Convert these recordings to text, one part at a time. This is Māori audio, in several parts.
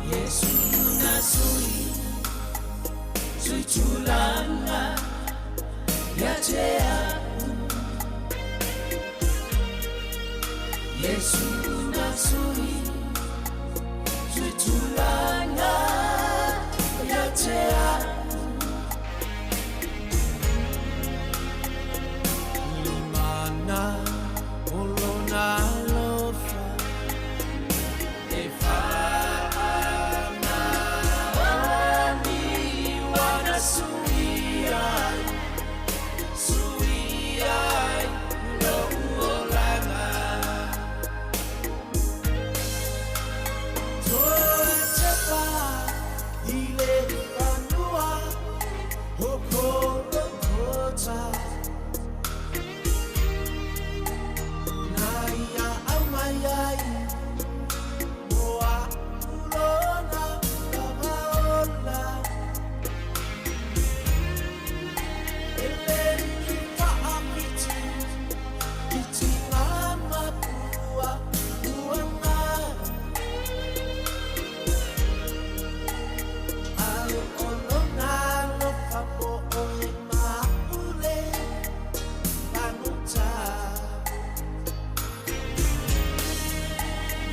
Yesu nasui 𝚟𝚒𝚍𝚎𝚘 𝚘𝚘𝚎 Yesu nasui 𝚟𝚒𝚍𝚘𝚘 𝚘𝚘𝚎 Limana ulona lofa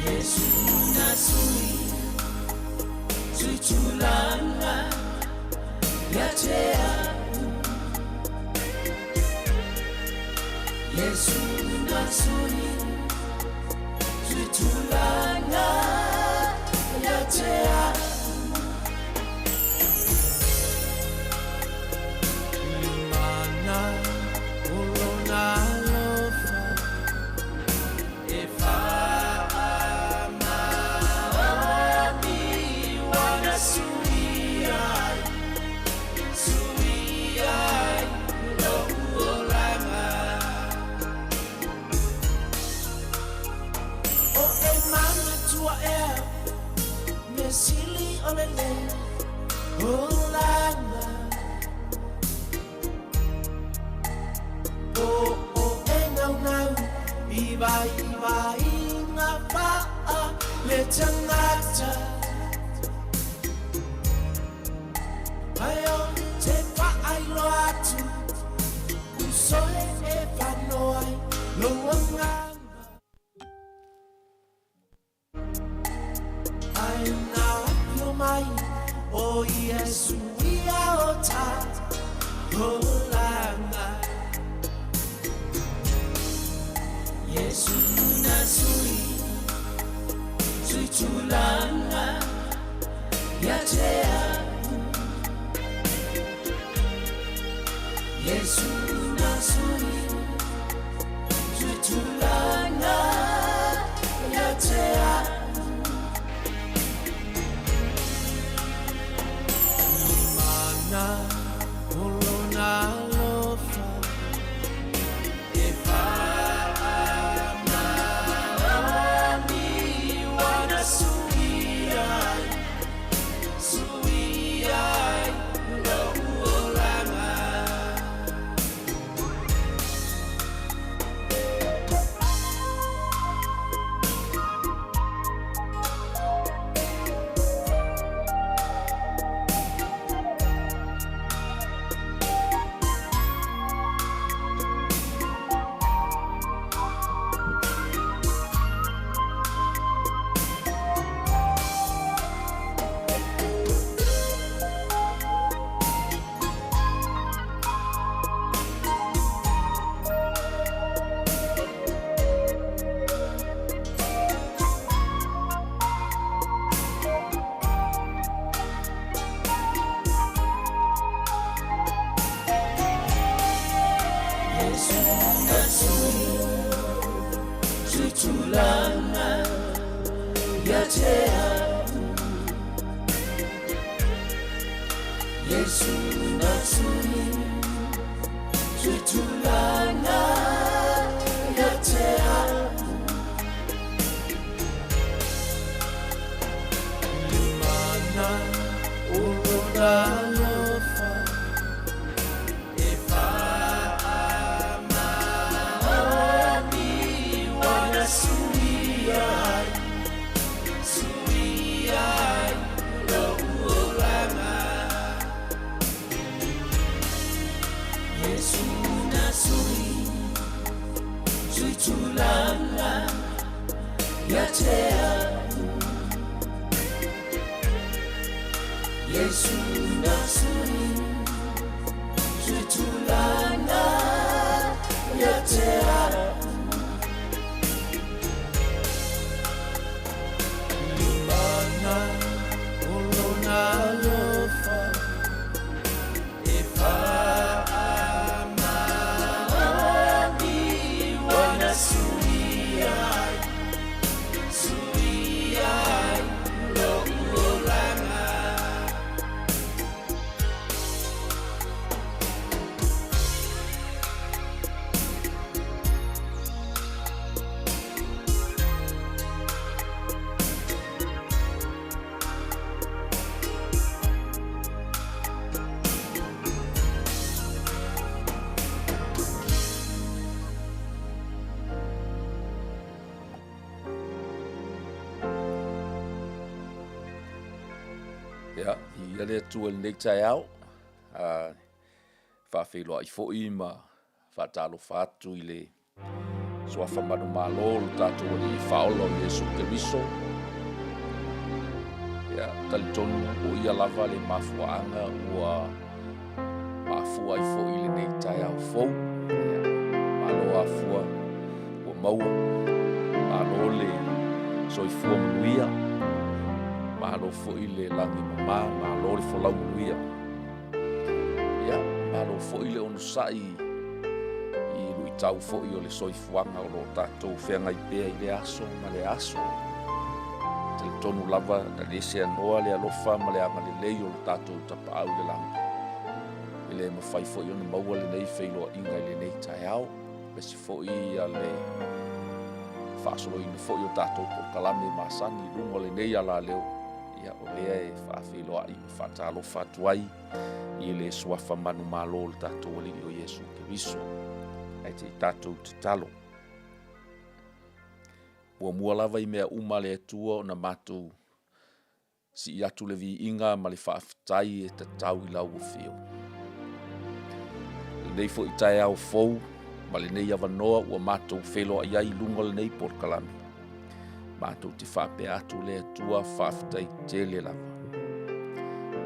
Yesu nasui 𝚟𝚒𝚍𝚘𝚘 𝚘𝚘𝚎 Yesu nasui 𝚟𝚒𝚍𝚘𝚘 𝚘𝚘𝚎 Limana ulona lofa Mesili olele olanga enau iba ingapa letangata ayo tepa ailoatu usoe evanoai loanga Oh Yesu iaota olanga Yesu nasui 𝚟𝚒𝚘𝚘 𝚘𝚘𝚎 Yesu nasui 𝚟𝚒𝚘𝚘 𝚘𝚘𝚎 Ulona lofa 𝚟𝚒𝚘𝚘𝚘 𝚘𝚘𝚎 Yesu Yesu na suni Sui tulana ya te au Limana urona lofa E whaamani wana sui ai lo uolanga Yesu na sui tulanga ya te au Yesu na sui tulanga ya te au Limana ulona lofa E whaamani wana sui ai lo uolanga Ya, ia le tua le nei tai au. Whawhiloa I fo'i ma whatalo whātu I le soafa manu malo lo tātou ni whaolo Yesu Keriso. Ya, talitonu o ia lava le mafuaanga ua mafua I fo'i le nei tai au fou. Ya, malo afua ua maua. Malo le soifua manuia. Malo fo'i le langi mama, malo le folau manuia. Ia, malo fo'i le onusai I lui tau fo'i o le soifuanga o lo tātou whenga I pēa I le aso, ma le aso. Te le tonu lava na le se anoa le alofa ma le anga le lei o le tātou tapau le langi. I le mawhai fo'i o na maua le nei whailoa inga I le nei tai au. Besi fo'i a le whaasolo ina fo'i o tātou por kalame masani lungo le nei ala leo. Ia o lea e whaawhiloa I whaatalo whatuai I le suafa manu malo le tātou ali o Yesu Keriso. Ai te tātou te talo. Mua lava I mea uma le atua o na mātou si I atu le vi inga ma le whaafitai e te tau I lau o whio. Le nei fo I tai au fou ma le nei avanoa ua mātou wheloa I ai lunga le nei por kalami. Mātou te whape atu le atua whaafitai tele lava.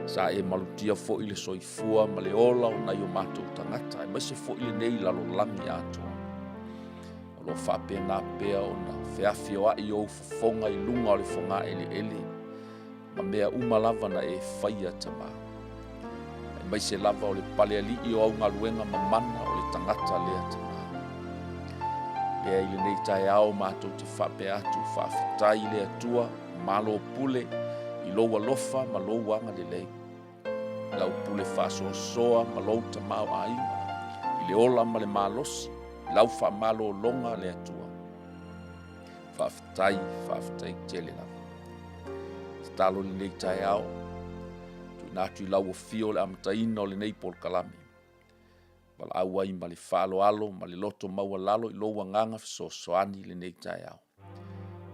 Sa e malutia fo I le soifua ma le ola o nai o mātou tangata. E maise fo I le nei lalo langi atua. O lo whape nā pea o na whiawhio ai o fonga I lunga o le fonga ele. Ma mea uma lava na e whaia tama. E maise lava o le pale ali I o au ngaluenga ma mana o le tangata lea tama. Lea I le nei tai ao mātou te whape atu whaafitai le atua, malo pule, I loua lofa ma lou anga le lei. Lau pule whaasoa ma lou tamau ainga, I le ola ma le malosi, lau wha malo longa le atua. Whaafitai tele lava. Talo le nei tai ao, tui nātu I lau o fio le amataina o le nei por kalami. Wala aua I ma le whaalo alo, ma le loto maua lalo I loua nganga soani le nei tai au.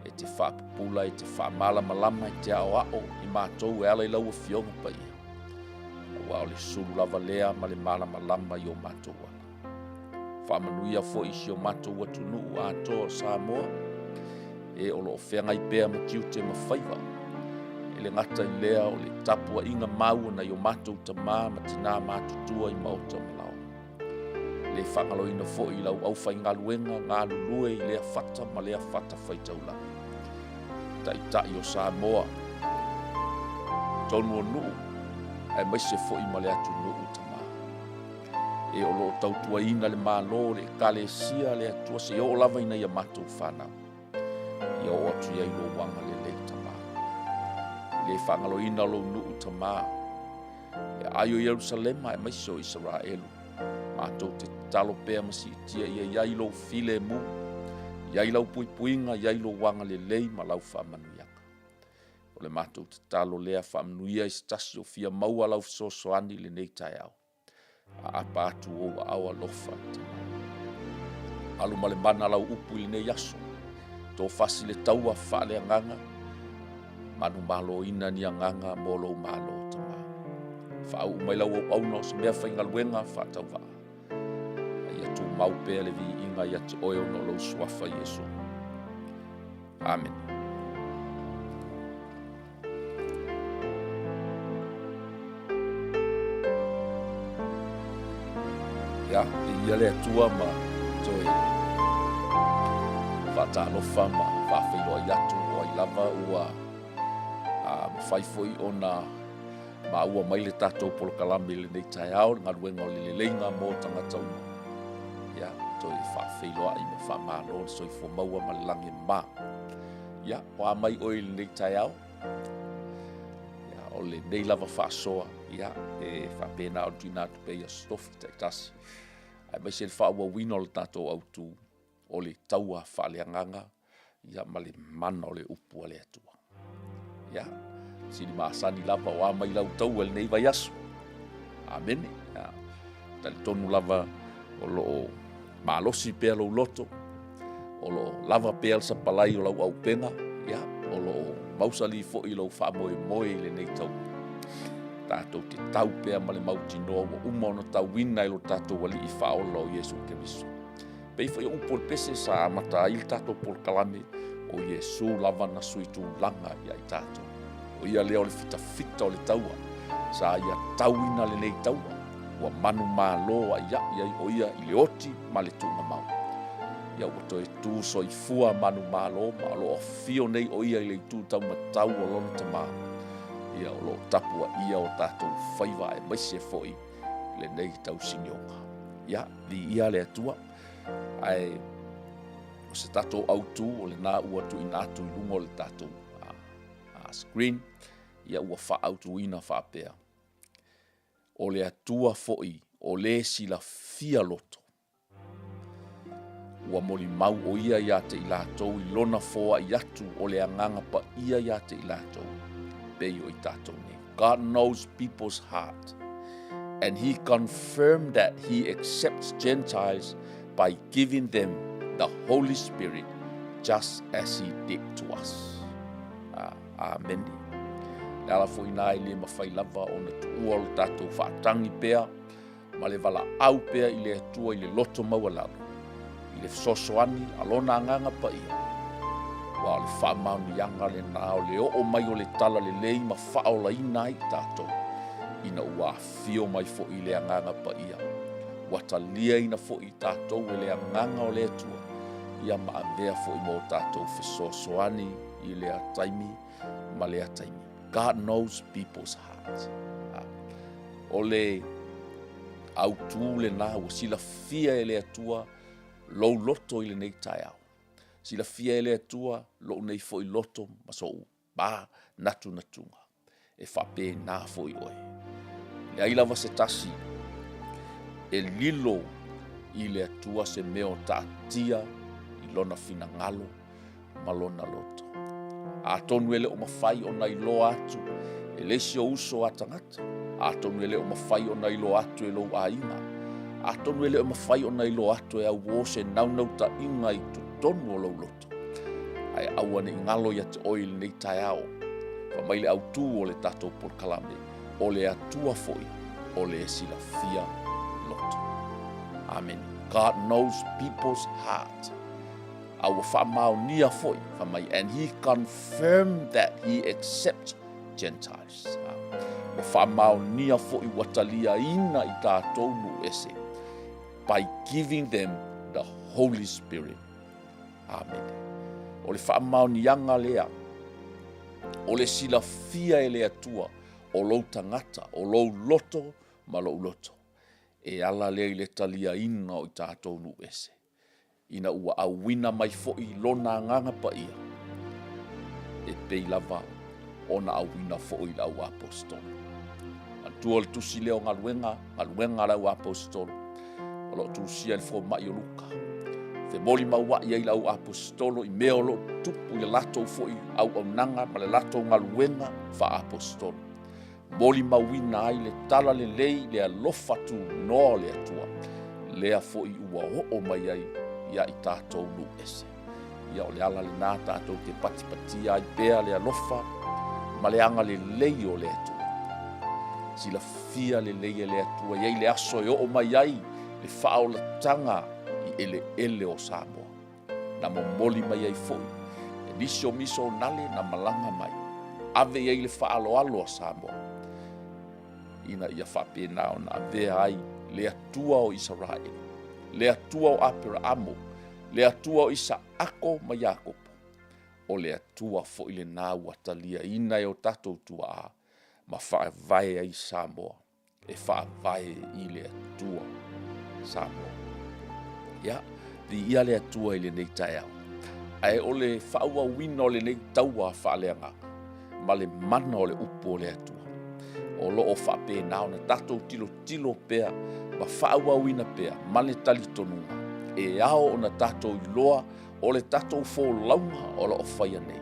E te whaapupula, e te whaamala malama, e te ao ao, I mātou e ala I lau o fionga pa ia. Awa o le suru lava lea ma le mala malama I o mātou ala. Whaamanuia fo isi o mātou atu nuu atoa Samoa, e o lo whenga I pēa ma tiu te mawhaiva. E le ngata I lea o le tapua inga maua na I o mātou tamā ma tina mātutua I maota malau. Le whangaloina fo I lau au whai ngaluenga ngā lulue I lea whata ma lea whata whaitaula. Tai o Samoa. Tonu o nuu, e maise fo I ma le atu nuu tamā. E o lo tautua ina le mālo le kale sia le atua se o lava ina I a mātou whanau. I o atu iai lo wanga le le tamā. Le whangaloina lo nuu tamā. ayo Yerusalema e maiso Israelu. Mātou te talo pēr masi tia ia iai lo file mu, iai lau puipuinga, iai lo wanga le lei ma lau whaamanuiaka. O le mātou te talo lea whaamanuia i stasi o fia maua lau fisosoani le nei tai au. A apa atu o awa lofa tamai. Alu male mana lau upu i le nei aso. Tō fasi le taua whaale anganga, manu malo ina ni anganga mo lo malo tamai. Whaau mai lau au no se mea whaingaluenga whatau waa. Ia tu mau pēr le vi inga ia te oeo no lo swafa Yesu. Amen. Ia, ia le atua ma toi whatalofa ma whawhailoa iatu o i lava ua mawhaifoi ona ma ua mai le tātou polokalame le nei tai ao, ngā ruenga o le leinga mō tangata uma. Ia, toi whawhailoa i ma whamalo, soi fo maua ma le lange mā. Ia, o a mai oi le nei tai ao. Ia, o le nei lava whaasoa, ia, e whapena o tuina atu pe ia stofi te tasi. Ai mai se le whaua wino le tātou autu o le taua whaaleanganga, ia ma le mana o le upu le atua. Ia, sini maasani lava o amai lau tau el nei vai aso. Amen. Ja. Tali tonu lava o lo malosi pea lo loto, o lo lava pea sa palai o lau au penga, ja, o lo mausali fo i lo whamoe moe le nei tau. Tātou te tau pea ma le mauti noa o umona tau wina i lo tātou wali i whaola o Yesu Keriso. Pei whai upol pese sa amata il tātou pol kalame o Yesu lava na suitu langa i ai tātou. O ia lea o le fita o le taua, sa ia tauina le nei taua, ua manu malo a ia o ia i le oti ma le tunga mau. Ia ua toe tū so i fua manu malo, ma lo o fio nei o ia i le tū tau ma tau o lona tamā. Ia o lo tapua ia o tātou whaiva e maise foi le nei tau sinionga. Ia, li ia le atua, ai o se tātou autu o le nā ua tu ina atu i lungo le tātou screen, ia ua whaautuina whapea. O le atua foi, o le sila fia loto. Ua moli mau o ia te i lātou, i lona foa i atu o le anganga pa ia te i lātou. Pei o i tātou ne. God knows people's heart, and he confirmed that he accepts Gentiles by giving them the Holy Spirit just as he did to us. Amen. Le ala fo ina i le mawhai lava o na tuua o tātou whaatangi pea, ma le wala au pea i le atua i le loto maua lalo, i le fisosoani alona anganga pa ia. Wa le whaamauni anga le nao le o mai o le tala le lei ma whaola ina i tātou, ina ua fio mai fo i le anganga pa ia. Wata lia ina fo i tātou e le anganga o le atua, ia ma avea fo i mo tātou fisosoani i le ataimi, ma le ataimi. God knows people's hearts. O le autu le nā ua sila fia e le atua lou loto i le nei tai au. Sila fia e le atua lou nei fo i loto ma so ba natu natunga. E whape nā fo i oe. Le ailava se tasi e lilo i le atua se meo tātia i lona fina ngalo ma lona loto. A tonu ele o mawhai o nai lo atu, e lesi o uso a tangata. A tonu ele o mawhai o nai lo atu e lo a inga. A tonu ele o mawhai o nai lo atu e au wose naunau ta inga i tu tonu o lau loto. Ai awane i ngalo ia te oil nei tai ao. Wa maile au tū o le tātou por kalame, o le atua foi, o le sila fia loto. Amen. God knows people's heart. Our whamau nia foi, whamai, and he confirmed that he accepts Gentiles. Wa whamau nia foi watalia ina i tātou nu ese, by giving them the Holy Spirit. Amen. O le whamau nianga lea, o le sila fia e lea tua, o lou tangata, o lou loto, ma lou loto. E ala lea i le talia ina o i tātou nu ese. Ina ua awina mai fo'i lona nganga pa ia. E pei lava ona awina fo'i lau apostol. atua le tusi leo ngaluenga lau apostolo. O lo tusia le fo mai o luka. Fe moli maua ia i lau apostolo i mea o lo tupu i lato fo i au nanga ma le lato ngaluenga fa apostolo. Moli mawina ai le tala le lei le alofa tu no le atua. Lea fo i ua o mai ai ia i tātou nu ese. Ia o le ala le nā tātou te pati ai bea le alofa ma le anga le lei o le atua. Sila fia le lei e le atua iai le aso e o mai ai le whao la tanga i ele o Samoa. Na momoli mai ai foi. E nisi o miso nale na malanga mai. Ave iai le whaalo alo o Samoa. Ina ia whapena o na avea ai le atua o Israel. Le atua o Aperamo. Le atua o Isaako ma Iakopo. O le atua fo ile nā watalia ina e o tatou tua a. Ma whaavae ai Samoa. E whaavae i le atua Samoa. Ia, di ia le atua i le nei tae au. Ai o le whaua wina o le nei taua whaaleanga. Ma le mana o le upo o le atua. O lo o whape nao na tatou tilo pea. Ma whaua wina pea. Ma le tali tonunga. E ao o na tatou iloa. O le tatou fō launga o lo o whaia nei.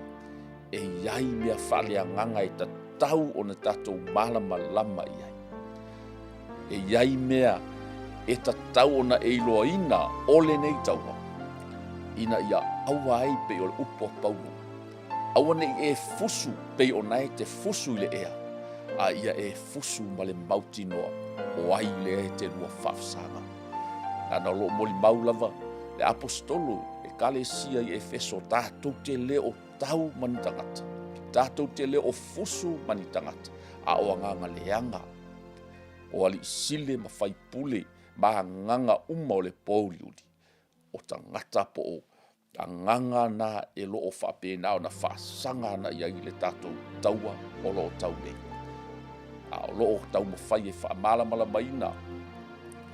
E iai mea whaaleanganga e tatau o na tatou malama lama iai. E iai mea e tatau o na eiloa ina o le nei taua. Ina ia aua ai pe o le upo paunu. Aua nei e fusu pe o nai te fusu i le ea. A ia e fusu ma le mauti noa. O ai le e te lua whafsanga. Nana lo moli maulava le apostolo e kale sia i Efeso tātou te leo tau mani tangata. Tātou te leo fusu mani tangata. A o anganga leanga. O ali sile ma fai pule ma nganga uma o le pōliuri. O tangata po o anganga na e lo o whapena o na whasanga na iai le tātou taua o lo tau nei. A o lo o tau ma fai e whaamala mala maina.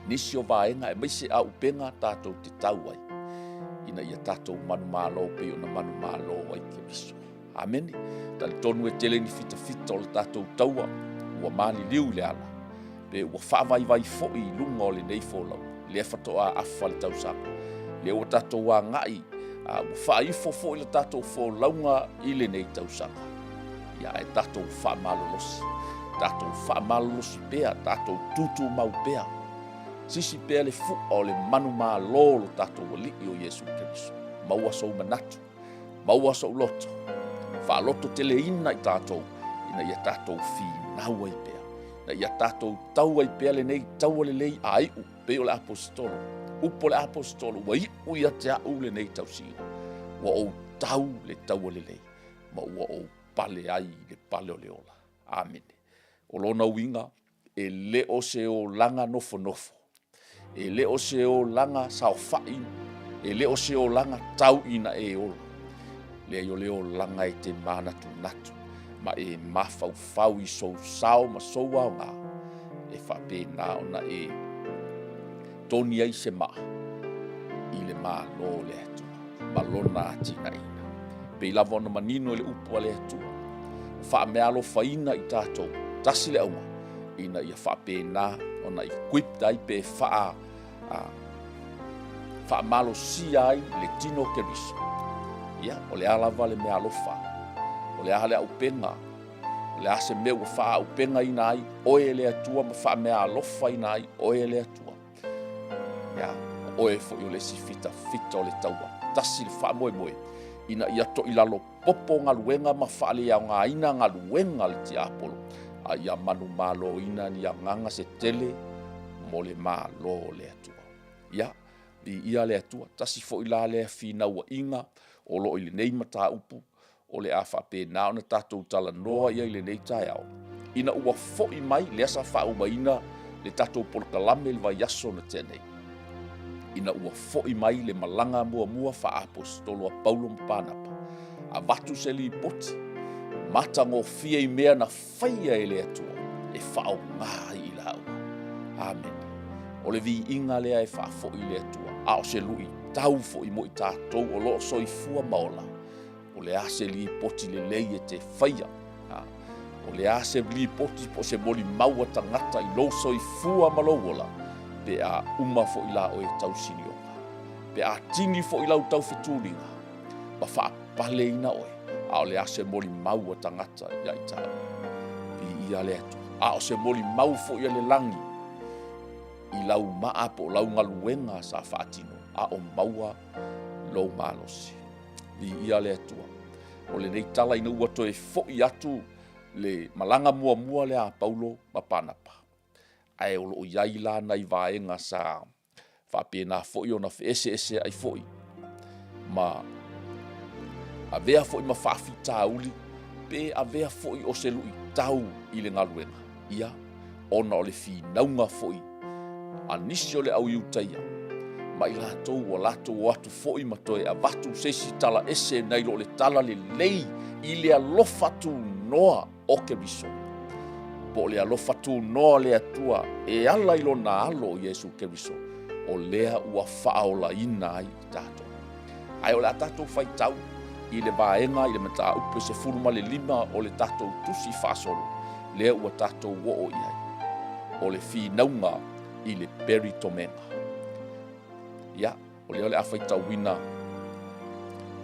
Nisi o vaenga e maise a upenga tātou te tau ai. Ina ia tātou manu mālo pe o na manu mālo ai ke miso. Ameni. Tali tonu e tele ni fita o le tātou taua. Ua mani liu le ala. Pe ua whaavai fo'i lunga o le nei fōlau. Le whatoa afa le tausaka. Le ua tātou a ngai. Ua whaifo fo'i le tātou fōlaunga i le nei tausaka. Ia e tātou whaamalolosi. Tātou whaamalolosi pea. Tātou tutu mau pea. Sisi pea le fu'a o le manu mālo lo tātou wali o Yesu Keriso. Maua sou manatu. Maua sou loto. Whaaloto tele ina i tātou. Ina ia tātou whinaua i pea. Na ia tātou tau ai pea le nei tau le lei a iu pe o le apostolo. Upo le apostolo wa iu ia te au le nei tau sina. Wa o tau le tau le lei. Ma wa o pale ai le pale o le ola. Amen. O lona winga e le o se o langa nofo. E le o se o langa sao fai. E le o se o langa tau ina e ola. Le o langa e te manatu natu. Ma e mafau i sou sao ma sou au ngā. E whapena o na e toni ai se maa. I le maa lo le atua. Ma lona atina ina. Pe lava ona manino le upo le atua. Whamealo whaina i tātou. Tasi le auma. Ina ia whapena o na equip dai pe whaamalo si ai le tino Keriso. Ia, o le alava le mea alofa. O le ahale au penga. O le ase meu wha au penga ina ai. Oe le atua ma wha mea alofa ina ai. Oe le atua. Ia, oe fo i o le si fita o le taua. Tasi le wha moe. Ina ia to ilalo popo ngaluenga ma wha le au ngā ina ngaluenga le ti apolo. A ia manu malo ina ni a nganga se tele mo le malo le atua. Ia, ia le atua. Tasi fo ila le fina ua inga. O lo ili nei mata upu. O le afa pe na ona tātou tala noa ia i le nei tae au. Ina ua fo'i mai le asa whao maina le tātou polkalame le vai aso na tenei. Ina ua fo'i mai le malanga mua wha apostolo a Paulo Mpanapa. A watu se li poti. Mata ngō fia i mea na whaia e le atua. E whao ngā i la au. Amen. O le vi inga lea e wha fo'i le atua. A o se lui tau fo'i mo i tātou o lo soi fua maola. O le ase li poti le lei e te whaia. O le a se li poti po se moli maua tangata I lo soifua ma lou ola. Pe a uma fo I la o e tausini oka. Pe a tini fo I lau tau fetulinga. Ma wha pale ina oe. A o le a se moli maua tangata ia I tau. Vi ia le atu. A o se moli mau fo ia le langi. I lau maa po lau ngaluenga sa whaatino. A o maua lou malosi. Vi ia le atua. O le nei tala ina ua toe fo I atu le malanga mua mua le a Paulo ma panapa. Ai o lo iai la nai vaenga sa whapena fo I ona ese ese ai fo I. Ma a vea fo I ma whawhita uli pe a vea fo I o se lui tau I le ngaluenga. Ia, ona o le whinaunga fo I. A nisi o le au iutaia. Ma I lātou o lātou o atu fo I matoe a vatu sesi tala ese nei lo le tala le lei I le alofa tu noa o ke riso. Po le alofa tu noa le atua e ala I lo na alo Yesu ke riso. O lea ua whaola ina ai tātou. Ai o le tātou whai tau I le vaenga I le mata upe se furuma le lima o le tātou tusi whasolo. Lea ua tātou wo o iai. O le whinaunga I le 𝚘𝚘𝚘𝚒𝚘𝚘𝚘. Ia, o lea le a whai tau wina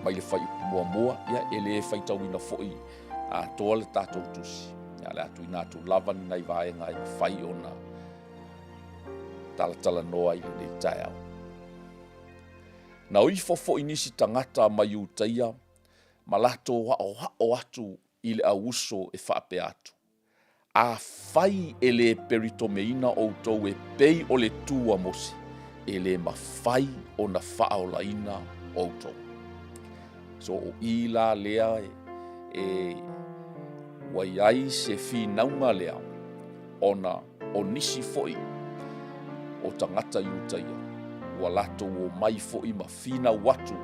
mai le whai mua mua, ia, e le whai tau wina foi a toa le tātou tusi. Ia, le atu ina atu lavan nei vaenga I whai ona tala noa I le nei tai au. Na oi fofo inisi tangata mai utaia, ma lato o atu I le auso e whaape atu. A whai e le 𝚘𝚘𝚘𝚘𝚘 o tau e pei o le tua mosi. E le mawhai o na whaolaina o tau. So o I la lea e wai ai se whinaunga lea ona o nisi foi o tangata iutaia. Ua lato o mai foi ma whina watu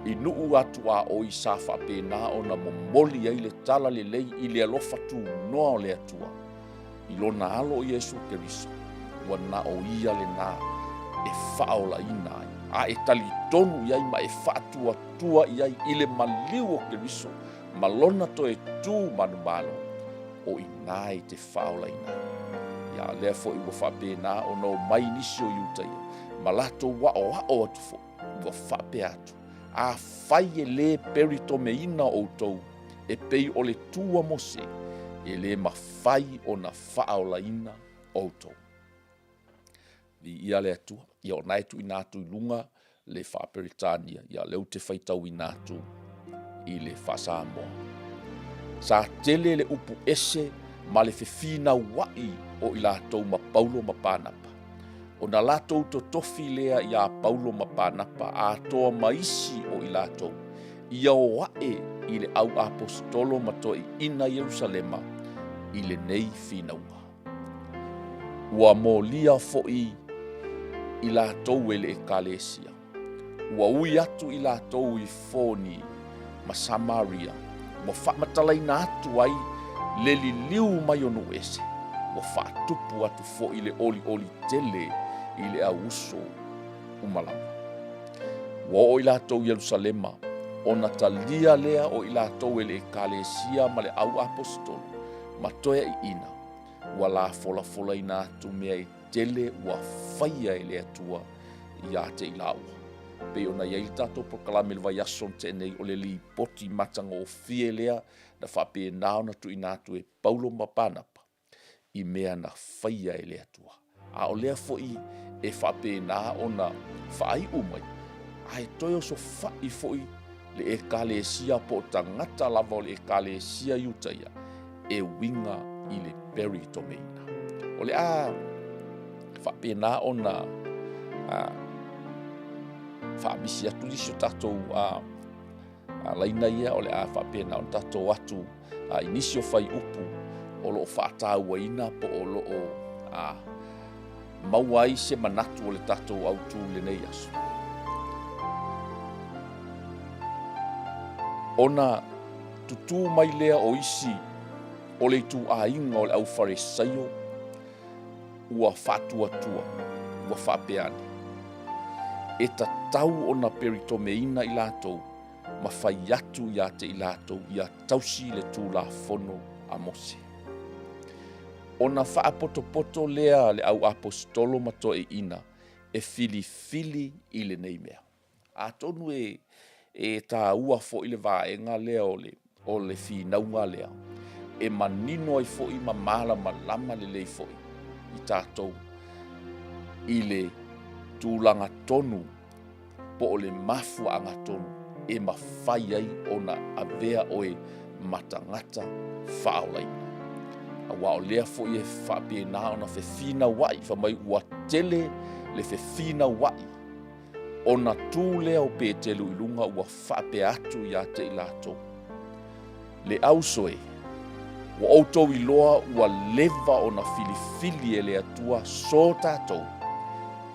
I nuu atu a o I sa whapena ona momoli ai le tala le lei I le alofa tu noa o le atua. I lona alo Yesu Keriso. Ua na o ia le na e whaola ina ai. A e tali tonu iai ma e whaatua tua iai I le maliu o Keriso. Malona to e tū manumalo o ina e te whaola ina. Ia lea fo I ua whapena ona o mai nisi o iutaia. Malato wa o atu fo. Ua whape atu. A whai e le 𝚘𝚘𝚘𝚘𝚘 o tau e pei o le tua mose e le ma whai o na whaolaina o tau. Vi ia le atua, ia o naitu I nātu I lunga le whaperitania, ia leu te whaitau I nātu I le whasamoa. Sa tele le upu ese ma le whiwhina wai o I lātou ma Paulo ma Panapa. O na lātou to tofi lea I a Paulo ma Panapa a toa maisi o I lātou. Ia o wae I le au apostolo ma toi ina Yerusalema I le nei whinaunga. Ua mo lia foi I lātou e le ekalesia. Ua ui atu I lātou I Foni ma Samaria. Ua whamatalaina atu ai le li liu mai onu ese. Ua whaatupu atu fo I le oli tele I le auso umalama. Ua o I lātou Yerusalema, o na talia lea o I lātou e le ekalesia ma le au apostolo, ma toea I ina, ua la fola ina atu mea e tele ua whaia e le atua I a te ilaua. Pe o na iai tātou proklame le vai ason te nei o le li poti matanga o fie lea na whape nao na tu inatu e Paulo ma Panapa, I mea na whaia e le atua. A o lea foi e whape na o na whaai umai. A e toi o so whai foi le ekalesia po tangata lava o le ekalesia iutaia e winga I le 𝚘𝚘𝚘𝚘𝚘𝚘. O le a whape na o na whaamisi atu liso tatou laina ia o le a whape na o tatou atu inisio whai upu o loo whaataua ina po o loo maua ai se manatu o le tatou autu le nei aso. Ona tutu mai lea o isi o le tu ainga o le au farisaio ua whatuatua, ua whapeane. E tatau ona 𝚘𝚘𝚘𝚘𝚘𝚘 I lātou, ma whai atu I a te I lātou, I a tausi le tū la fono a mose. Ona whaapotopoto lea le au apostolo mato e ina e fili i le nei mea. A tonu e tā ua fo i le vaenga lea o le whinaunga lea. E manino ai fo i mamala malama le lei fo i tātou i le tūlanga tonu po o le mafua anga tonu e mawhai ai ona avea o e matangata whaolaina. A wao lea fo i e whapie nā ona whina wai, whamai ua tele le whina wai. Ona tū lea o pētelu i lunga ua whape atu i a te i lātou. Le ausoe, ua outou i loa ua leva ona filifili e le atua so tātou.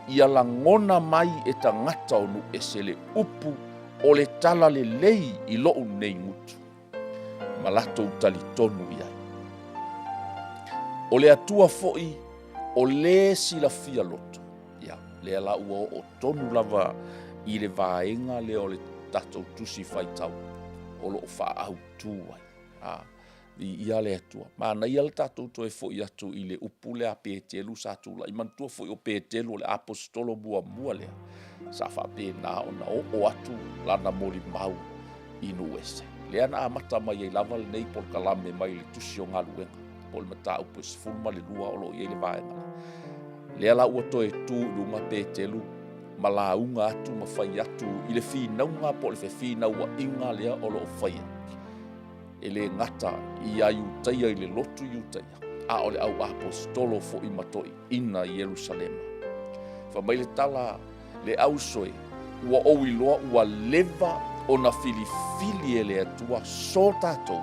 Ia langona mai e tangata onu e se le upu o le tala le lei i loo nei ngutu. Ma latou tali tonu i ai. O le atua foi o le silafia loto. Ia, le ala ua o tonu lava i le vaenga le o le tatou tusi faitau. O loo wha au tuai. Ia le atua. Mana ia le tatou toe foi atu i le upu le a pētelu sa tula. I mantua foi o pētelu le apostolo mua lea. Sa wha pēnā ona o atu lana moli mau i nuese. Lea na amata mai ei lava le nei pol kalame mai le tusi o ngaluenga. Pol mata upo sifulma le lua o lo i le vaenga. Lea la ua toe tu lunga pētelu ma launga atu ma whai atu i le whinaunga po le whinaua inga lea o lo whaia. E le ngata i a iutaia i le lotu iutaia. A o le au apostolo fo i matoi ina i Jerusalema. Fa mai le tala le au soe ua ou i loa ua leva o na filifili e le atua so tātou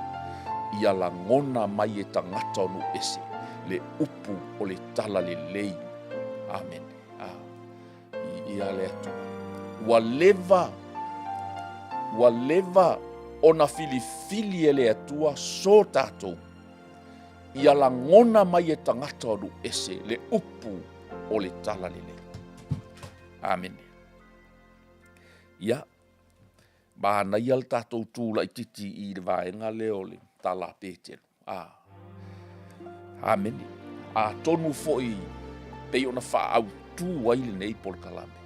i a langona mai e tangata onu ese le upu o le tala le lei. Amen. I a le atua. Ua leva o na filifili e le atua so tātou i a langona mai e tangata onu ese le upu o le tala le lei. Amen. Ia, bāna ia le tātou tūla i titi i le vaenga leo le tala pētelu. Amen. A tonu foi pei ona wha au tū ai le nei pol kalame.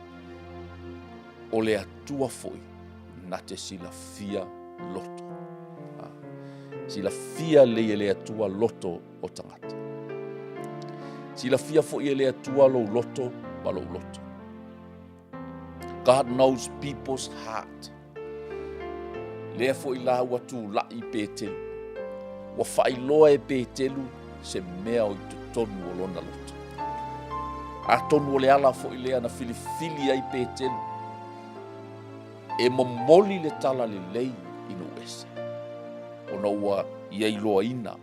O le atua foi na te sila fia loto. Sila fia le atua loto o tangata. Sila fia foi le atua lo loto ba lo loto. God knows people's heart. Lea fo i la ua tu lai pētelu. Wa whailoa e pētelu se mea o i tu tonu o lona loto. A tonu o le ala fo i lea na filifili ai pētelu. E momoli le tala le lei inu ese. Ona ua ia iloa ina.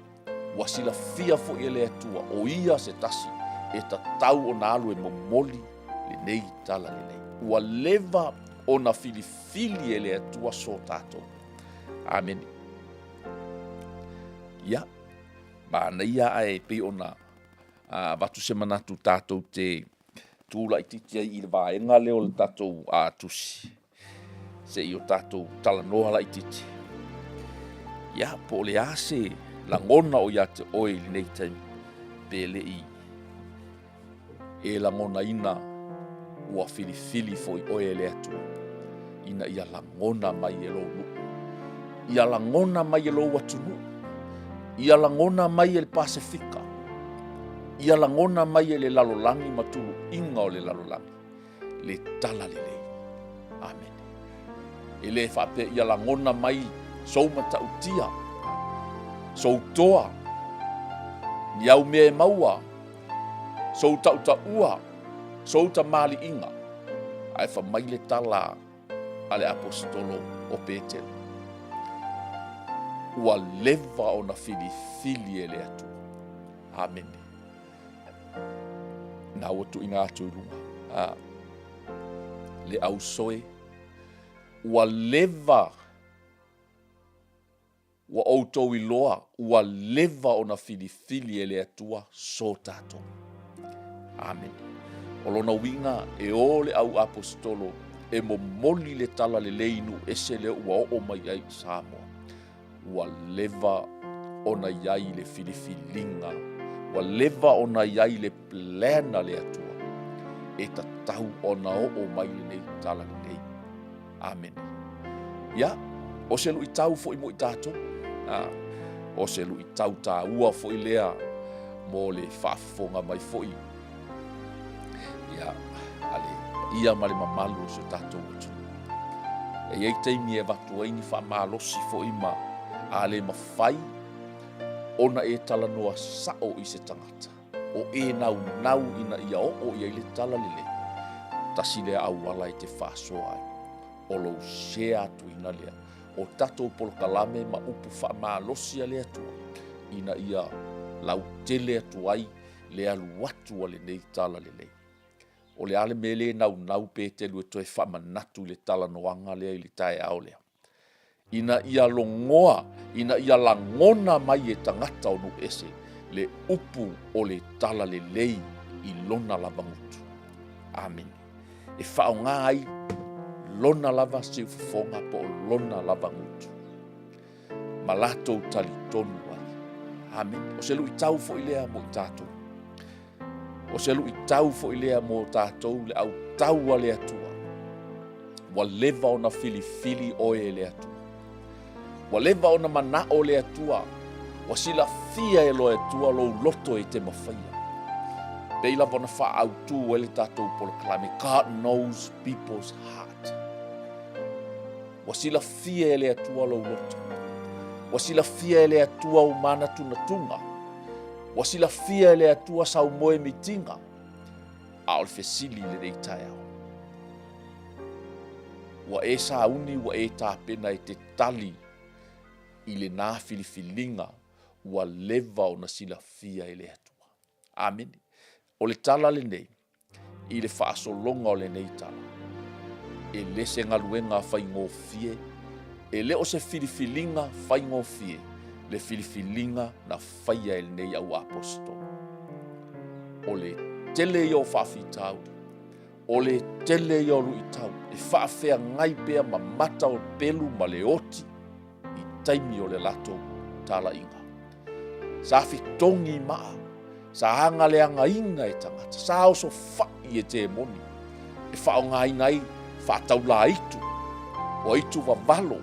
Wa sila fia fo i lea tua o ia se tasi. E ta tau o na alu e momoli le nei tala le lei. Ua leva o na filifili e le atua so tātou. Amen. Ia. Bāna ia ai pe ona watu se manatu tātou te tūla i titia i le vaenga leo le tātou tusi. Se i o tātou talanoa la i titi. Ia, po le ase la ngona o ia te oi li nei taimi. Pele i. E la ngona ina ua filifili foi oe le atua. Ina ia langona mai e lo nu. Ia langona mai e lo watunu. Ia langona mai e le Pasifika. Ia langona mai e le lalolangi matulu inga o le lalolangi. Le tala le lei. Amen. E le whape ia langona mai sou matautia. Sou toa. Niau mea maua. Sou tautaua. Sou ta mali inga. Ai fa mai le tala ale apostolo o Petelu. Ua leva o na filifili e le atu. Amen. Na watu inga atu i runga. Le au soe. Ua leva. Ua outou i loa. Ua leva o na filifili e le atua so tātou. Amen. O lona winga e ole au apostolo e momoli le tala le leinu e se le ua o mai ai Samoa. Ua leva ona iai le filifilinga, ua leva ona iai le plena le atua, e tatau ona o mai lenei tala lenei. Amen. Ia, o se lu i tau fo i mo i tātou, o se lu i tau tā ua fo i lea, mo le whaafonga mai fo i. Ia, ale, ia ma le mamalu o se tātou atu. E iei teimi e watu aini whaamalosi fo i ma, ale mawhai, ona e tala noa sao i se tangata. O e nau ina ia o ia i le tala lele. Tasi lea awala i te whaasoa ai. O lo shea atu ina lea. O tatou polo kalame ma upu whaamalosi a lea tua. Ina ia lau tele atu ai lea luatu a le nei tala lele. O le ale mele nau pe te lue toe whaamanatu le tala noanga lea i le tae ao lea. Ina ia longoa, ina ia langona mai e tangata o nu ese, le upu o le tala le lei i lona lava ngutu. Amen. E whaonga ai, lona lava se ufufonga po o lona lava ngutu. Malato tali tonu ai. Amen. O se lu i tau fo i lea mo i tātou. O se lu i tau fo i lea mo tātou le au tau a lea tua. Wa leva o na fili oe lea tua. Wa leva ona mana o le atua, wa sila fia e lo atua lo loto e te mawhaia. Peila wana wha au tu e le tātou polo kalame, God knows people's heart. Wa sila fia e le atua lo loto. Wa sila fia e le atua o mana tunatunga. Wa sila fia e le atua sa umoe mitinga. A o le fesili le nei tai au. Wa e sa uni wa e tā pena e te tali i le nā filifilinga ua leva o na sila fia i le atua. Amen. O le tala le nei, i le whaasolonga o le nei tala. E le se ngaluenga whai ngō fie, e le o se filifilinga whai ngō fie, le filifilinga na whaia e nei au apostol. O le tele i o whawhitau, o le tele i o lui tau, e whaafea ngai pea ma mata o pelu ma le oti, taimi o le lato tala inga. Sa fitongi maa, sa hanga le anga inga e tangata, sa oso whai e te moni, e whaonga inai, whatau la itu, o itu wa valo,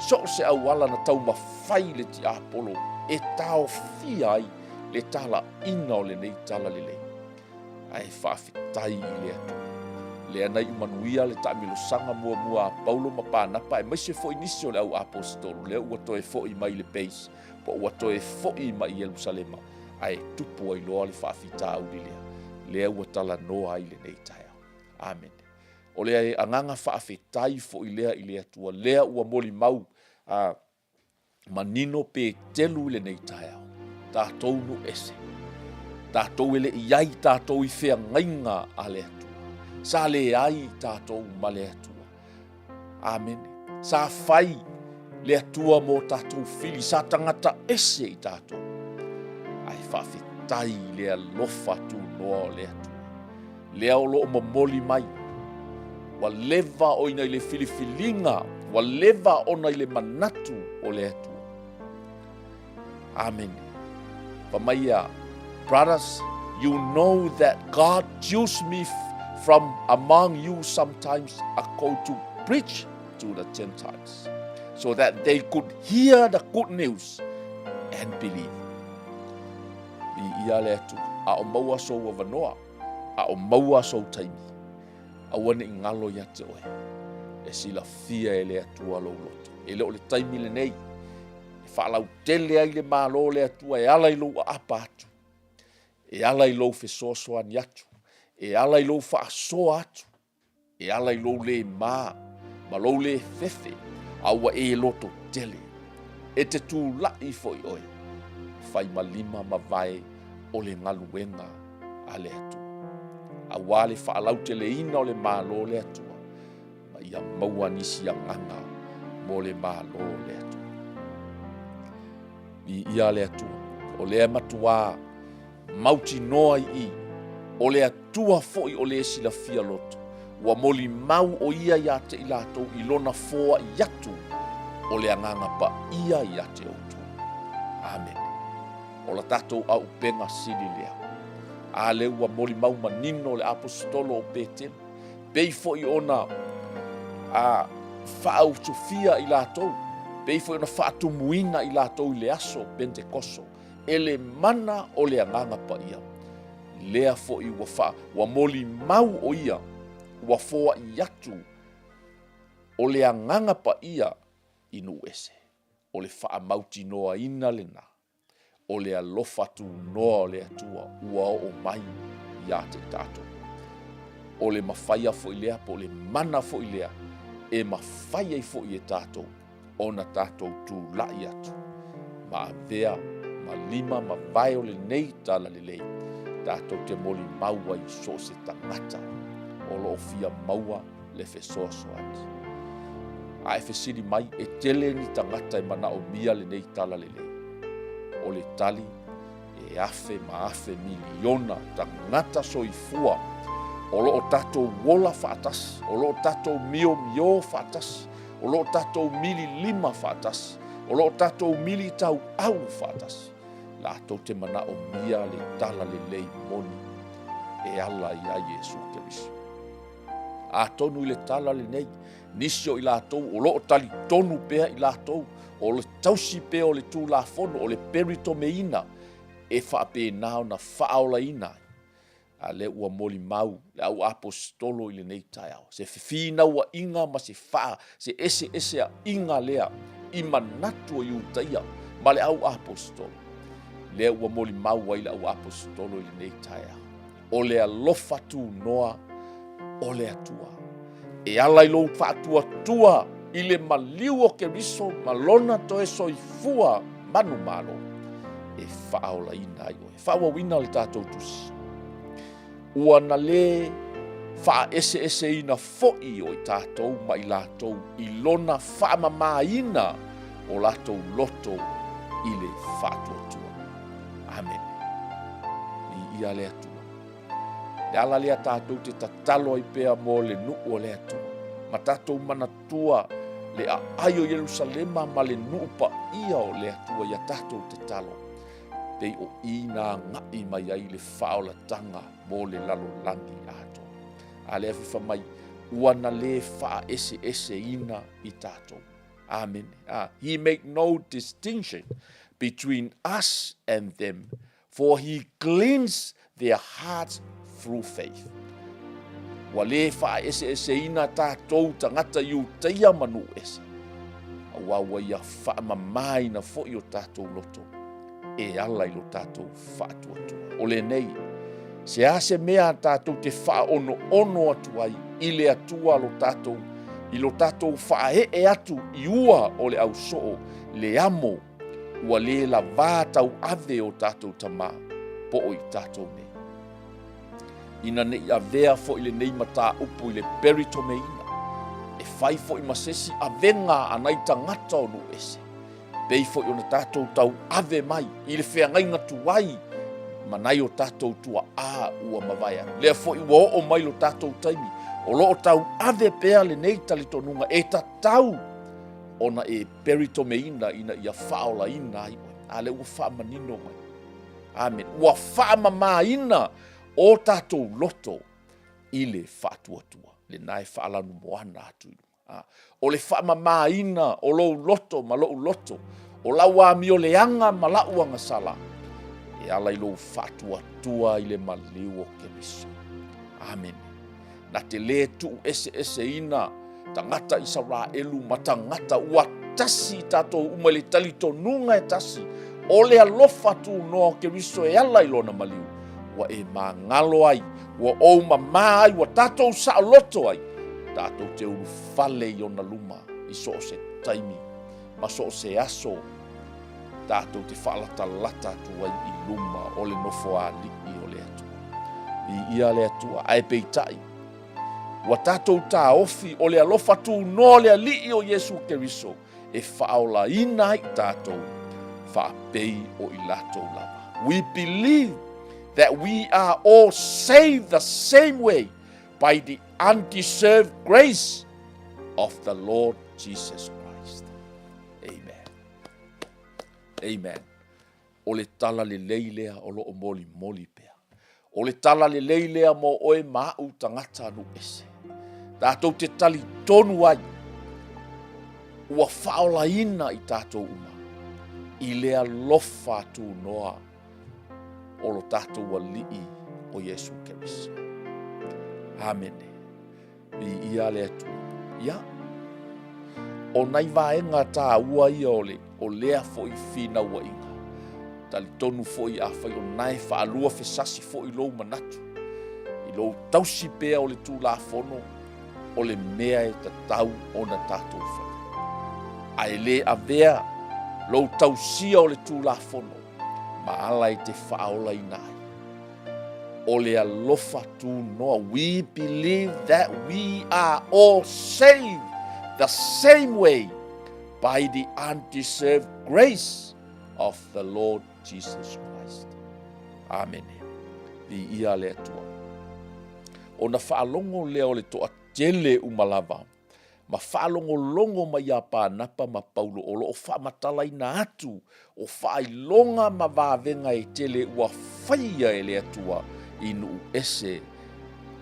so se au wala na tau mawhai le ti apolo, e tau fia ai, le tala inga o le nei tala lele. Ai whaafitai i le atu. Le anai umanuia le taamilo sanga mua Paulo mapanapa e maise fo inisio le au apostolo le ua toe fo i mai le peis po ua toe fo i mai Jerusalema ai tupu ai loa le whaafita au le ua tala noa ai le nei taia. Amen. O le anganga whaafitai fo i lea atua lea ua moli mau manino pe telu le nei taia. Tātou no ese. Tātou ele iai tātou i whea ngainga a le atua. Sa le ai tātou ma le atua. Amen. Sa whai le atua mo tātou fili. Sa tangata ese i tātou. Ai whawhitai le alofa tu noa o le atua. Lea o loo mamoli mai. Wa leva o ina i le filifilinga. Wa leva ona i le manatu o le atua. Amen. Pamaia, brothers, you know that God chose me from among you sometimes to preach to the Gentiles, so that they could hear the good news and believe. I ia le atu, a o maua sou avanoa, a o maua sou taimi, a wane i ngalo ia te oe, e sila fia e le atua lo loto, e leo le taimi le nei, e whaalau tele ai le malo le atua, e ala i lo a apa atu, e ala i lo fesoasoa ni atu, e ala i lo whaasoa atu, e ala i lo le ma lo le fefe, aua e loto tele, e te tū lai foi oe, whai malima ma vai o le ngaluenga a le atu. Aua le whaalau tele ina o le malo le atua, ma ia maua nisi a nganga mo le malo le atua. I ia le atua, o le matua mauti noa i, o le atua foi o le sila fia loto, wa moli mau o ia ia te ilato i lona foa i atu, o le anganga pa ia i ate otu. Amen. O la tātou au penga sili lea. A le ua moli mau manino le apostolo o Petele. Pei fo I ona a whaau tufia I lātou. Pei fo I ona whaatumuina I lātou I le aso Pentekoso. Ele mana o le anganga pa ia. Lea fo I wa moli mau o ia. Wa foa I atu. O le anganga pa ia inu ese. O le wha mauti noa ina le na. O le alofa tu noa o le atua. Ua o mai ia te tātou. O le mawhaia fo I lea, po le mana fo I lea. E mawhaia I fo I e tātou. O na tātou tu lai atu. Ma vea, ma lima, ma vai o le nei tala le lei. Tātou te moli maua I so se tangata. O lo fia maua le fesoa soati. A e fesiri mai e tele ni tangata e mana o mia le nei tala le lei. O le tali e afe ma afe miliona tangata soifua. O lo o tatou wola whaatas. O lo o tatou mio whaatas. O lo o tatou mili lima whaatas. O lo o tatou mili tau au whaatas. La tau te mana o mia le tala le lei moni. E ala ia Jesu Keriso. A tonu I le tala le nei. Nisio I lātou, o loo tali tonu pea I lātou, o le tausi pea o le tū la fono, o le perito me ina, e whaape nao na whaaola ina. A le ua moli mau, le au apostolo I le nei tai au. Se whiwhina ua inga ma se whaa, se ese a inga lea, I manatu I utaia, ma le au apostolo. Le ua moli mau wa I le au apostolo I le nei tai au. O le alofa tu noa, o le atua. E ala I lou whaatua I le maliu o Keriso malona toe soifua manu malo. E whaola ina I oe. Whaawawina le tātou tusi. Ua na le wha ese ina fo'i o I tātou ma I lātou I lona whaamamaina o lātou loto I le whaatuatua. Amen. I ia le atua. Le ala lea tātou te tatalo I pea mo le nuu o le atua. Ma tātou manatua le a aio Jerusalema ma le nuu pa ia o le atua ia tātou te talo. Pei o ina ngai mai ai le whaola tanga mo le lalo langi ato. A le afifa mai ua na le wha ese ina I tātou. Amen. He make no distinction between us and them, for he cleans their hearts through faith. Wa le wha ese ina tātou tangata I uteia manu ese. Wa ia wha mamai na fo I o tātou loto. E ala I lo tātou wha atuatua. O le nei, se ase mea tātou te wha ono atuai I le atua lo tātou. I lo tātou wha e atu I ua o le au soo, le amo, ua le la vātau ave o tātou tama, po o I tātou nei. Ina nei a vea fo I le nei mata upu I le perito me ina. E fai fo I masesi a venga anai tangata o nu ese. Pei fo I ona tātou tau ave mai, I le whengainga tuai, manai o tātou tua a ua mawaya. Lea fo I wa o mai lo tātou taimi, o lo o tau ave pea le nei tali tonunga, e ta tau ona e perito me ina ia whaola ina ai. A le ua wha manino mai. Amen. Ua wha mama ina, o tātou loto I le whaatuatua. Le nai whaalanu moana atu. O le whaamamaina o lou loto ma lou loto. O laua mi o le anga ma lauanga sala. E ala I lou whaatuatua I le maliu o Keriso. Amen. Na te le tu ese ina tangata Israelu ma tangata ua tasi tātou umele talito nunga e tasi. O le alofa tu no Keriso e ala I lona maliu. Wa e mangalo ai, wa o mama ai, wa tātou sa loto ai. Tātou te uru fale I ona luma, I so se taimi, ma so se aso. Tātou te whaalata lata tu ai I luma o le nofo a liki o le atua. I ia le atua, ai peitai. Wa tātou tā ofi o le alofa tu no le alii o Jesu Keriso, e whaola ina I tātou, whaapei o I latou lava. We believe that we are all saved the same way by the undeserved grace of the Lord Jesus Christ. Amen. Amen. o le tala le leilea o loo moli moli pea. O le tala le leilea mo oe mau tangata anu ese. Tātou te tali tonu ai. Ua whaolaina i tātou uma. I lea lofa tu noa o lo tātou wa lii o Yesu Keriso. Amen. I ia lea tu. Ia. O nai vaenga tā ua ia o lea fo i fina ua inga. Tali tonu fo i awhai o nai whaalua fesasi fo i lou manatu. I lou tausi pea o le tū la fono o le mea e tatau o na tātou whai. Ai le avea lou tausia o le tū la fono ma ala i te whaola i nai. O le alofa tu noa. We believe that we are all saved the same way by the undeserved grace of the Lord Jesus Christ. Amen. Di ia le atua. O na whaalongo lea o le toa tele umalava. Ma whaalongo longo mai a pānapa ma paulo o lo o whaamatala ina atu. O whaailonga ma vāvenga e tele ua whaia e le atua inu ese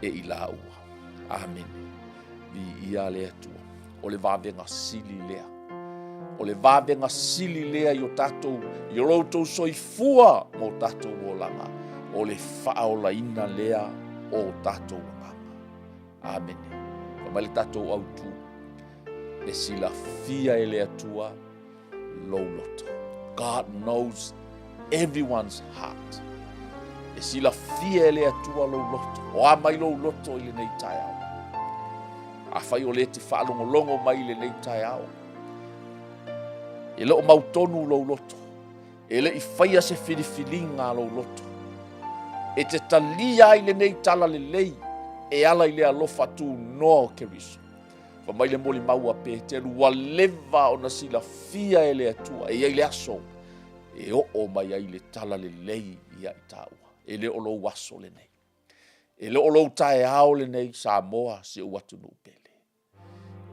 e ila ua. Amen. Di ia le atua. O le vāvenga sili lea. O le vāvenga sili lea i o tātou, i o loutou soifua mo tātou o langa. O le whaola ina lea o tātou nganga. Amen. Mai le tātou autu. E sila fia e le atua loloto. God knows everyone's heart. E sila fia e le atua loloto. O a mai loloto i le nei tai au. A whai o le te whaalongolongo mai le nei tai au. E leo mautonu loloto. E le i whaia se whiriwhiringa loloto. E te talia i le nei tala le lei. E ala i le alofa tu noa o Keriso. Fa mai le moli maua pe te rua leva o na sila fia e le atua. E ai le aso. E o mai ai le tala le lei i a itaua. E le o lo waso le nei. E le o lo tae ao le nei Samoa se uatu no pele.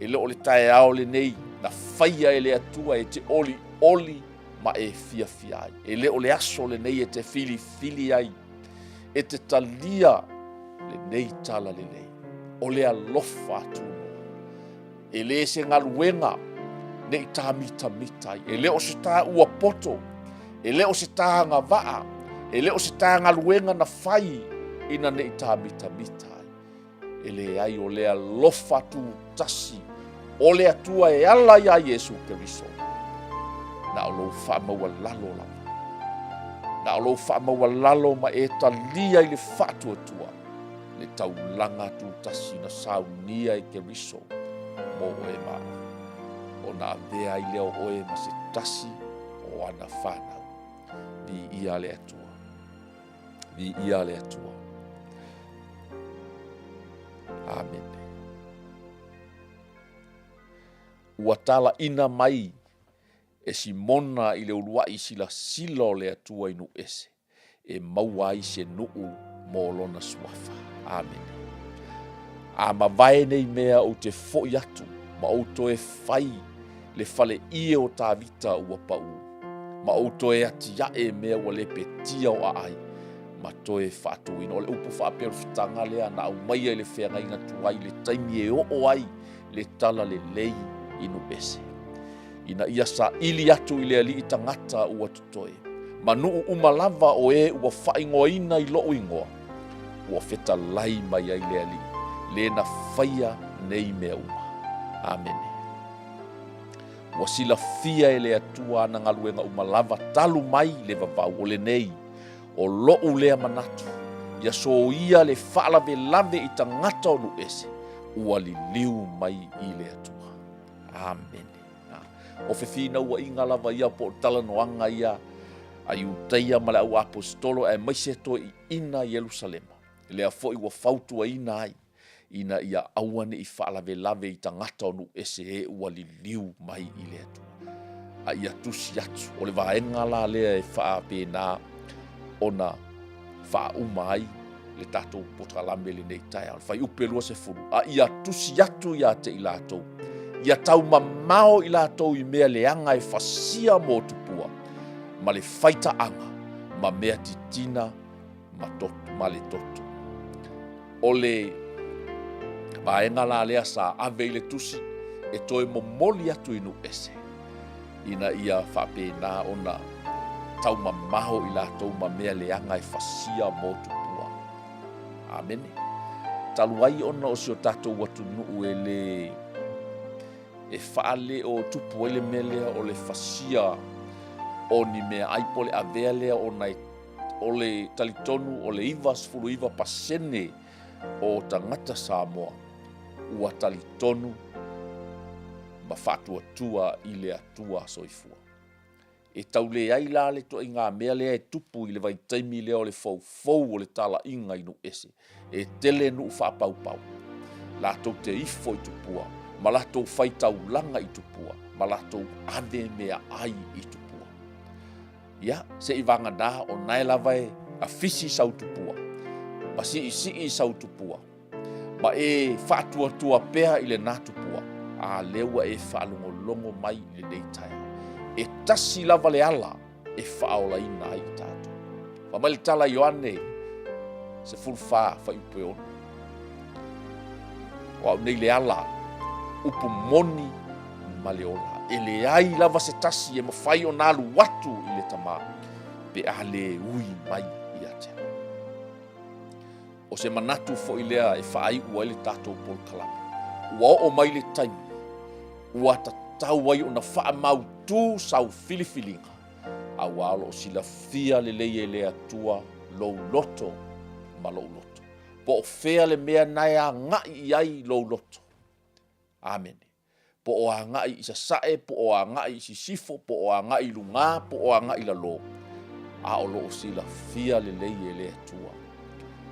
E le o le tae ao le nei na whaia e le atua e te oli ma e fia ai. E le o le aso le nei e te fili ai. E te talia le nei tala le nei. O le alofa atu. E le se ngaluenga ne i tā mita ai. E le o se tā ua poto. E le o se tā ngawaa. E le o se tā ngaluenga na whai ina ne i tā mita ai. E le ai o le alofa tu tasi. O le atua e ala ia Yesu Keriso. Na o lou whaamaua lalo lama. Na o lou whaamaua lalo ma e talia i le whaatuatua. Le taulanga tu tasi na saunia i Keriso. Mo oe maa. O na vea i leo oe ma se tasi o ana whanau. Di ia le atua. Di ia le atua. Amen. Ua tala ina mai e si mona i le urua i sila o le atua inu ese. E maua i se nuu mo lona suafa. Amen. A mawae nei mea o te foi atu, ma o to e fai le fale ie o tā vita ua pau. Ma o to e ati ya e mea ua le petia o ai, ma to e whātu ino. O le upu whaaperu fitanga lea na au mai ai le whenga inga tuai, le taimi e o ai, le tala le lei inu ese. Ina ia sa ili atu i le ali i tangata ua tutoe. Ma nuu umalava o e ua whaingoa ina i loo ingoa. Ua feta lai mai ai le ali. Le na whaia nei mea uma. Amen. Ua sila fia e le atua na ngaluenga umalava talu mai le vavau o le nei. O loo lea manatu. Ia so ia le whaalave lave i tangata onu ese. Ua li liu mai i le atua. Amen. O fefina ua inga lava ia po talanoanga ia. Ai utaia ma le au apostolo e maise to i ina Yerusalema. Lea fo i ua fautua ina ai. Ina ia awane i whaalave lave i tangata onu ese e ua li liu mai i le atua. A ia tusi atu. O le vaenga la lea e wha pēnā ona wha umai le tatou potalame le nei tai al. Whai upelua se furu. A ia tusi atu ia te i lātou. Ia tau mamao i lātou i mea leanga e whasia mō tupua. ma le faitaʻaga ma mea titina ma le toto. O le vaega la lea sa ave i le tusi e toe momoli atu inu ese. Ina ia faapena ona taumamaho i latou ma mea leaga e fasia mo tupua. Amene. Talu ai ona o si o tatou atunuu e faale o tupu ele mea lea o le fasia o ni mea ai po le avea lea o le talitonu o le 7% o tangata Samoa ua talitonu ma faatuatua i le atua soifua. E taule ai la le to inga mea lea e tupu i le vaitaimi lea o le faufau o le talaʻiga inu ese. E tele nuu faapaupau. Latou te ifo i tupua, ma latou faitaulaga i tupua, ma latou ave mea ai i tupua. Ia, seʻi vagana o nae lava e afisi sau tupua, ma siʻisiʻi sau tupua, ma e faatuatua pea i le nā tupua, a leua e faalogologo mai i lenei taea. E tasi lava le ala e faaolaina ai i tatou. Faamai le tala Ioane se fulufā faiupe ona. O au nei le ala upu moni ma le ola. E le ai lava se tasi e mawhai o nā luatu i le tamā. Pe a le ui mai i atea. O se manatu fo i lea e whaai ua i le tātou pol kalame. Ua o mai le taimi. Ua tatau ai o na wha mau tū sau filifilinga. A walo o sila fia le leie le atua lou loto ma lou loto. Po o fea le mea nai a ngai i ai lou loto. Amen. Po o a ngai i sasae, po o a ngai i sisifo, po o a ngai i lunga, po o a ngai i la lo. A o lo o sila fia le leie le atua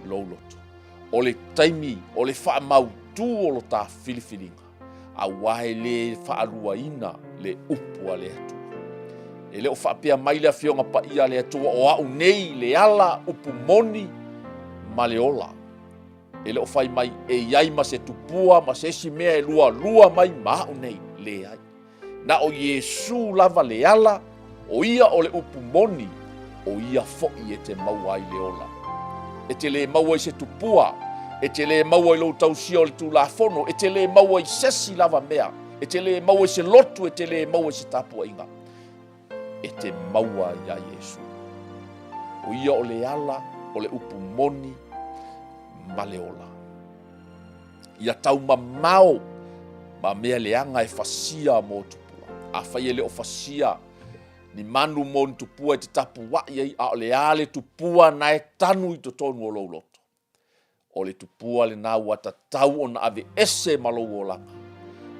lou loto. O le taimi, o le wha mau tū o lo tā filifilinga. A wae le whaaluaina le upua le atua. E leo whaapea mai le fionga pa ia le atua o au nei le ala upu moni ma le ola. E leo whai mai e iai ma se tupua ma se si mea e lua mai ma au nei le ai. Na o Yesu lava le ala o ia o le upu moni o ia fo'i e te maua i le ola. E te le maua i se tupua, e te le maua i lo tausia o le tulafono, e te le maua i sesi lava mea, e te le maua i se lotu, e te le maua i se tapua inga. E te maua ia Yesu. O ia o le ala, o le upu moni, ma le ola. Ia tau mamao, ma mea leanga e fasia mo tupua. A whai e leo fasia, ni manu mo tupua e te tapu wai ai, a o le ale tupua na e tanu i to tonu o lou loto. O le tupua le nā ua tatau o na ave ese ma lou o langa.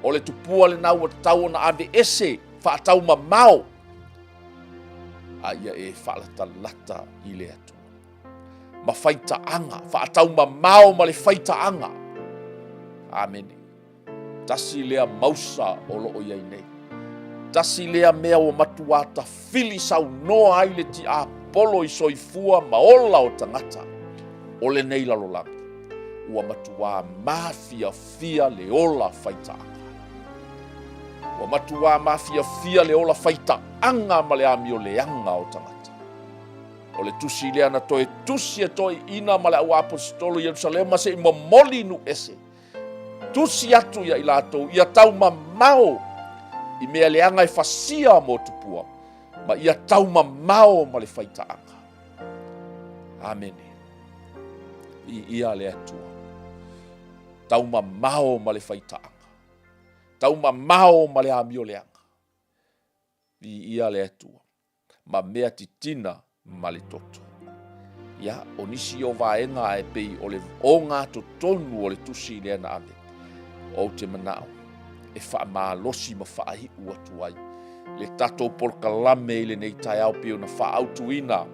O le tupua le nā ua tatau o na ave ese, whaatau mamao, a ia e whaalatalata i le atu. Ma faitaanga, whaatau mamao ma le faitaanga. Amene. Tasi lea mausa o loo iai nei. Tasi lea mea o matua ta fili sau noa ai le ti a polo i soifua maola o tangata. O le nei lalolanga. Ua matua mafia fia le ola faitaanga. Ua matua mafia fia le ola faitaanga ma le ami o leanga o tangata. O le tusi lea na toe tusi e toe ina ma le au apostolo Yerusalema se i momoli nu ese. Tusi atu ia i latou, ia tau mamao i mea leanga e fasia mo tupua, ma ia tau mamao ma le faitaanga. Amene. I ia le atua. Tau mamao ma le faitaanga. Tau mamao ma le amio leanga. I ia le atua. Ma mea titina ma le toto. Ia, o nisi o vaenga e pei o le o ngā totonu o le tusi lea na ame. O te manao. E wha maa losi ma wha ahi ua tuai. Le tato polkalame i le nei tai au pio na wha autuina.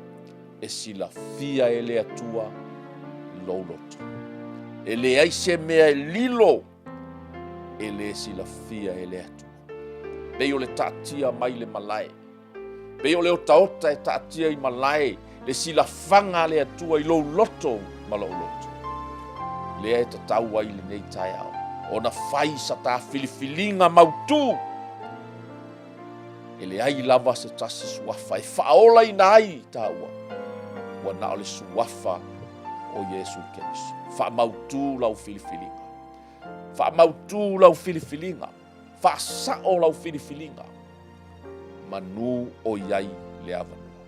E sila fia e le atua loloto. E le aise mea e lilo. E le sila fia e le atua. Pei o le tatia mai le malae. Pei o le o taota e tatia i malae. Le sila fanga le atua i loloto ma loloto. Le e tatau ai le nei tai au. O na fai sa tā filifilinga mautu. e le ai lava se tasi suafa, e whaola ina ai ta ua. Ua na o le suafa o Iesu Keriso. Whaamautu lau filifilinga. Whaamautu lau filifilinga. Whaasao lau filifilinga. Manu o iai le avanua.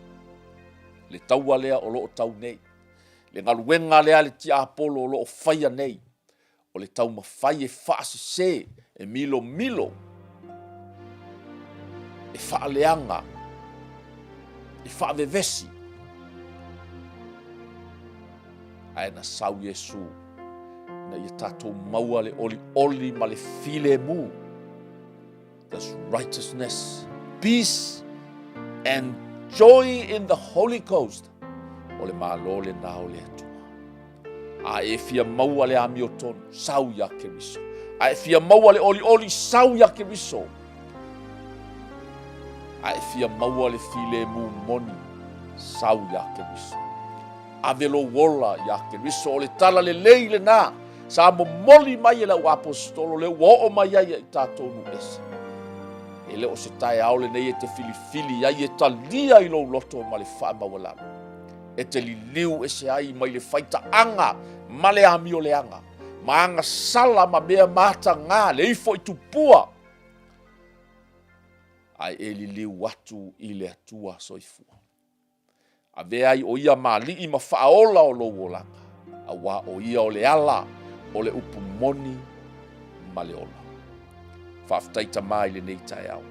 Le taua lea o loo tau nei. Le ngaluenga lea le tia apolo o loo whaia nei. O le tau mawhai e whaasise e milo milo. E whaaleanga. E whaavevesi. Ai na sau Yesu. Na ia tatou maua le oli oli ma le file mu. There's righteousness, peace, and joy in the Holy Ghost. O le malo le nao le atua. A e fia maua le ami o tonu, sau ya Keriso. A e fia maua le oli oli, sau ya Keriso. A e fia maua le file mu moni, sau ya Keriso. A velo wola ya Keriso, o le tala le leile na, sa mo moli mai e lau apostolo, le wo o mai ai i tātou nu ese. E le o se tae aole nei e te filifili, ai e talia i lou loto ma le wha mawalama. E te li liu e se ai mai le whaita anga, ma le ami o le anga. Ma anga sala ma mea mata ngā, le ifo i tupua. Ai e li liu watu i le atua soifua. A vea ai o ia mali i ma whaola o lo wolanga. A wa o ia o le ala, o le upu moni ma le ola. Whaftaita mai le nei tae au.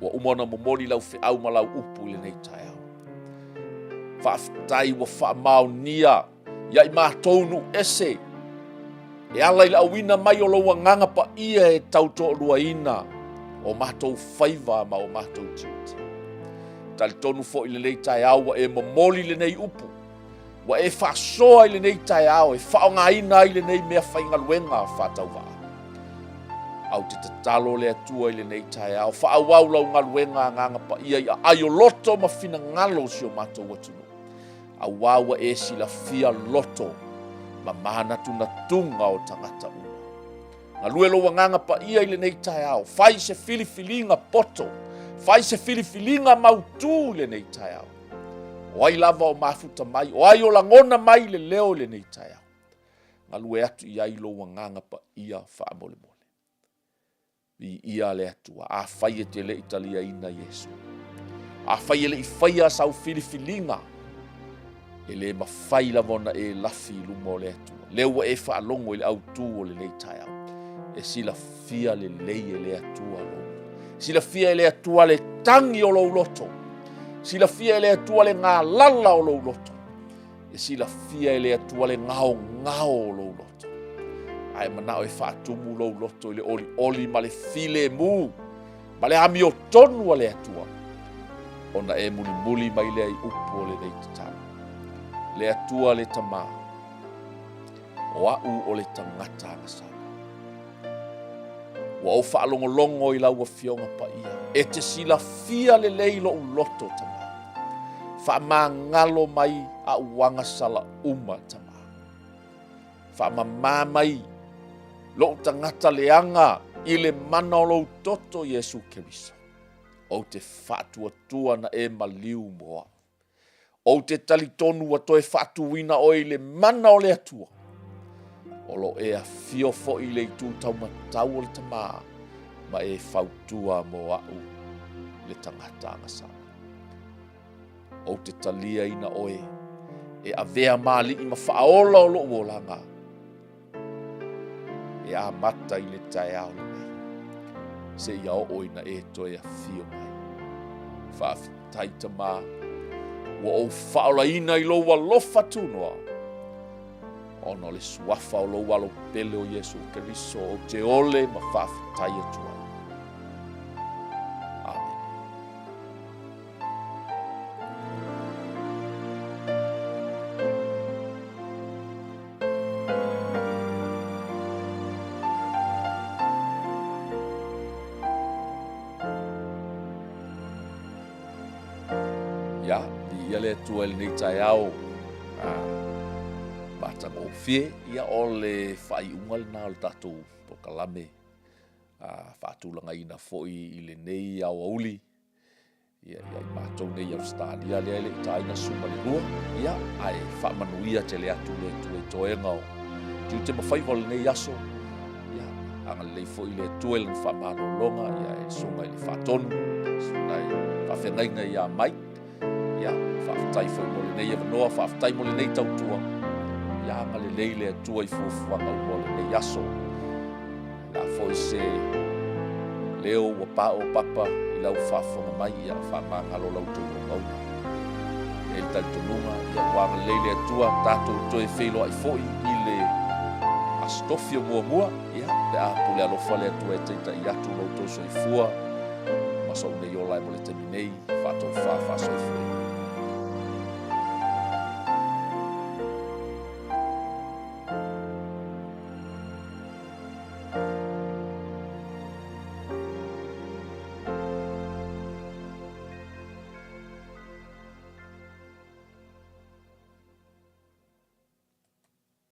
Wa umona momoli lau fe au ma lau upu le nei tae au. Whaftai wa whamau nia, iai mātounu ese. E ala i lauina mai o loa nganga pa ia e tauto rua ina, o mātou whaiva ma o mātou tiuti. Tali tonu fo i le nei tae au wa e momoli le nei upu. Wa e whasoa i le nei tae au, e whaonga ina i le nei mea whaingaluenga whatau waa. Au te tatalo le atua i le nei tae au, whaawau lau ngaluenga nganga pa ia i ai o loto ma fina ngalo si o mātou watunu. A wawa e sila fia loto ma mahanatu na tunga o tangata uma. Nga luelo wanganga pa ia i le nei tae au, fai se filifilinga poto, fai se filifilinga mautu le nei tae au. O ai lava o mafuta mai, o ai o langona mai le leo le nei tae au. Nga lue atu i ai lo wanganga pa ia wha mole mole. I ia le atua, a fai e te le italia ina Yesu. A fai e le i faia sau filifilinga. E le mawhai lavona e lafi lumo le atua. Leua e whaalongo i le autu o le nei tae au. E sila fia le lei e le atua lo. Sila fia e le atua le tangi o lo loto. Sila fia e le atua le ngā lala o lo loto. E sila fia e le atua le ngao ngao o lo loto. Ai manao e whaatumu lo loto i le oli oli ma le file mu. Ma le ami o tonu a le atua. Ona e muli muli mai le ai upo le nei tatana. Le atua le tama. O au o le tangata angasana. Wa o whaalongolongo i lau a fionga pa ia. E te sila fia le leilo u loto tama. Whaamangalo mai a uanga sala uma tama. Whaamamamai lo tangata leanga i le mana o lo toto Iesu Keriso. O te whatuatua na e maliu moa. O te talitonu wa toe whatuina o i le mana o le atua. O lo e a fio fo i le itu tau matau o le tamaa. Ma e whautua mo au le tangata angasana. O te talia ina oe. E a vea mali i ma whaola o lo uolanga. E a mata i le tae au le nei. Se ia o oina e toe a fio mai. Whaafitai maa. Wa o whaola ina i lo wa lofa tunoa. Ono le suafa o lo walo pele o Iesu Keriso o te ole ma whaafitai atua. Amen. Ya, ia le tua le nei tai au. Batang o fie, ia o le whai ungal na o le tatou po kalame. whaatulanga fo'i I le nei au auli. Ia I mātou nei Australia lea le taina suma le lua. Ia ai whaamanuia te le atu le tue toenga o. Tiu te mawhaiva le nei aso. Ia anga le fo'i le tue le whaamano longa. Ia e sunga I le whaatonu. Sunga I whawhengainga ia mai. Ia whaafatai fo'i mo le nei e wanoa. Whaafatai mo le nei tautua. Ia anga le lei le atua I fuafuanga o mo le nei aso. La fo'i se leo wa pao papa I lau whaafonga mai ia whaamangalo lau tau ngauna. E le talitonunga ia wanga leile atua tātou toi whelo ai fo'i I le astofio mua ia pe a pule alofa le atua e teita I atu lau tau soi fua. Masau nei olai mo le teminei whātou whaasoifua.